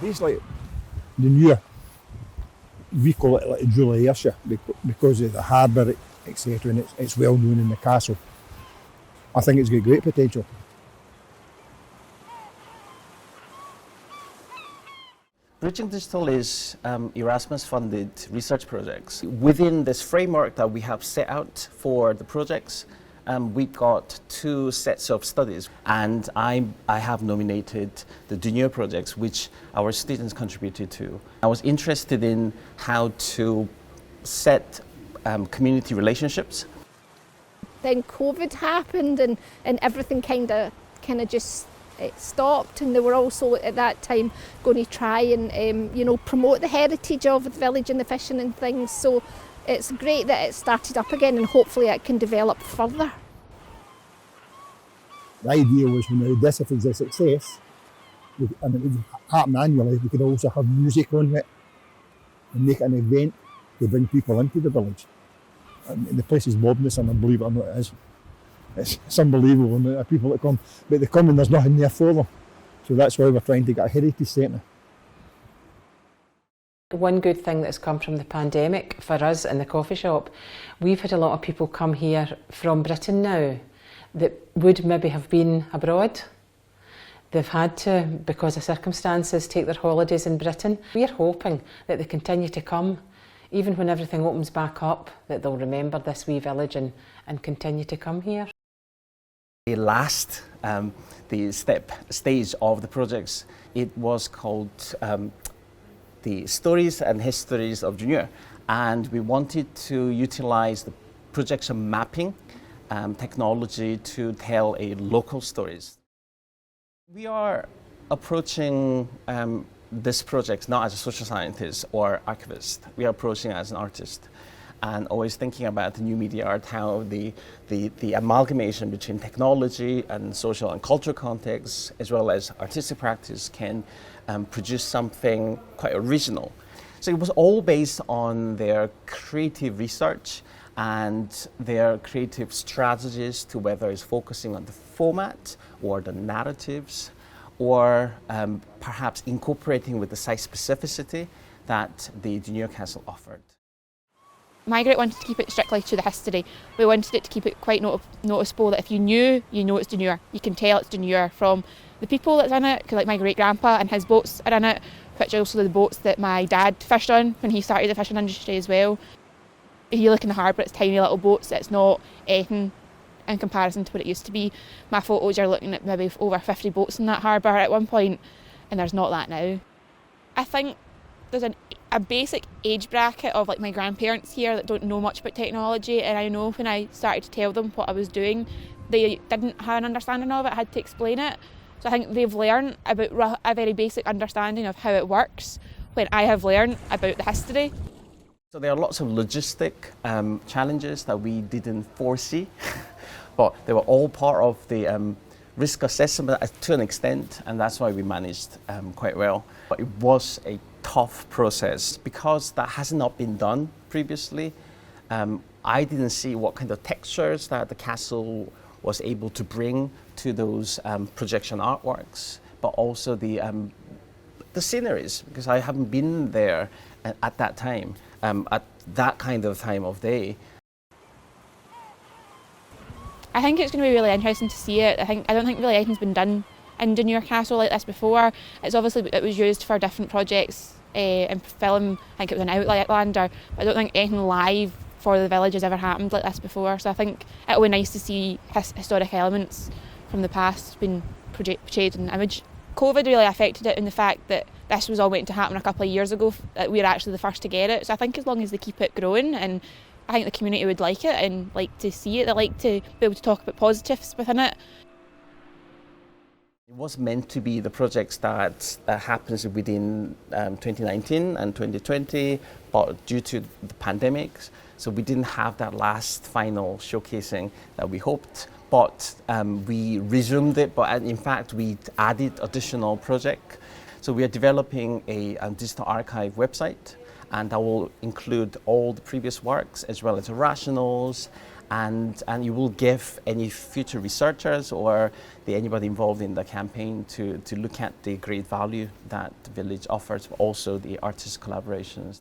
These like Dunure, we call it like the Jewel of Ayrshire because of the harbour, etc. And it's well known in the castle. I think it's got great potential. Bridging Digital is Erasmus-funded research projects. Within this framework that we have set out for the projects, we've got 2 sets of studies, and I have nominated the Dunure projects, which our students contributed to. I was interested in how to set community relationships. Then COVID happened and everything kind of just it stopped, and they were also at that time going to try and promote the heritage of the village and the fishing and things. So it's great that it started up again, and hopefully it can develop further. The idea was when this, if it's a success, and it would happen annually, we could also have music on it and make it an event to bring people into the village. And the place is mobbing, and I believe it or not, it is. It's unbelievable the amount of people that come, but they come and there's nothing there for them. So that's why we're trying to get a heritage centre. One good thing that's come from the pandemic for us in the coffee shop, we've had a lot of people come here from Britain now that would maybe have been abroad. They've had to, because of circumstances, take their holidays in Britain. We're hoping that they continue to come, even when everything opens back up, that they'll remember this wee village and continue to come here. The last stage of the projects, it was called the Stories and Histories of Dunure, and we wanted to utilise the projection mapping technology to tell local stories. We are approaching this project not as a social scientist or archivist. We are approaching it as an artist, and always thinking about the new media art, how the amalgamation between technology and social and cultural contexts, as well as artistic practice, can produce something quite original. So it was all based on their creative research and their creative strategies, to whether it's focusing on the format or the narratives, or perhaps incorporating with the site specificity that the Dunure Castle offered. My group wanted to keep it strictly to the history. We wanted it to keep it quite noticeable that if you knew, you know it's Dunure. You can tell it's Dunure from the people that's in it, because like my great-grandpa and his boats are in it, which are also the boats that my dad fished on when he started the fishing industry as well. If you look in the harbour, it's tiny little boats, it's not anything in comparison to what it used to be. My photos are looking at maybe over 50 boats in that harbour at one point, and there's not that now. I think there's a basic age bracket of like my grandparents here that don't know much about technology, and I know when I started to tell them what I was doing, they didn't have an understanding of it, I had to explain it. So I think they've learned about a very basic understanding of how it works when I have learned about the history. So there are lots of logistic challenges that we didn't foresee, but they were all part of the risk assessment to an extent, and that's why we managed quite well. But it was a tough process because that has not been done previously. I didn't see what kind of textures that the castle was able to bring to those projection artworks, but also the sceneries, because I haven't been there at that time, at that kind of time of day. I think it's going to be really interesting to see it. I don't think really anything's been done in Dunure Castle like this before. It was used for different projects in film. I think it was an Outlander, but I don't think anything live for the village has ever happened like this before. So I think it'll be nice to see historic elements from the past being portrayed in image. COVID really affected it in the fact that this was all waiting to happen a couple of years ago, that we were actually the first to get it. So I think as long as they keep it growing, and I think the community would like it and like to see it, they like to be able to talk about positives within it. It was meant to be the projects that happens within 2019 and 2020, but due to the pandemic, so we didn't have that last final showcasing that we hoped. But we resumed it, but in fact we added additional project. So we are developing a digital archive website, and that will include all the previous works as well as the rationals and you will give any future researchers or anybody involved in the campaign to look at the great value that the village offers, but also the artist collaborations.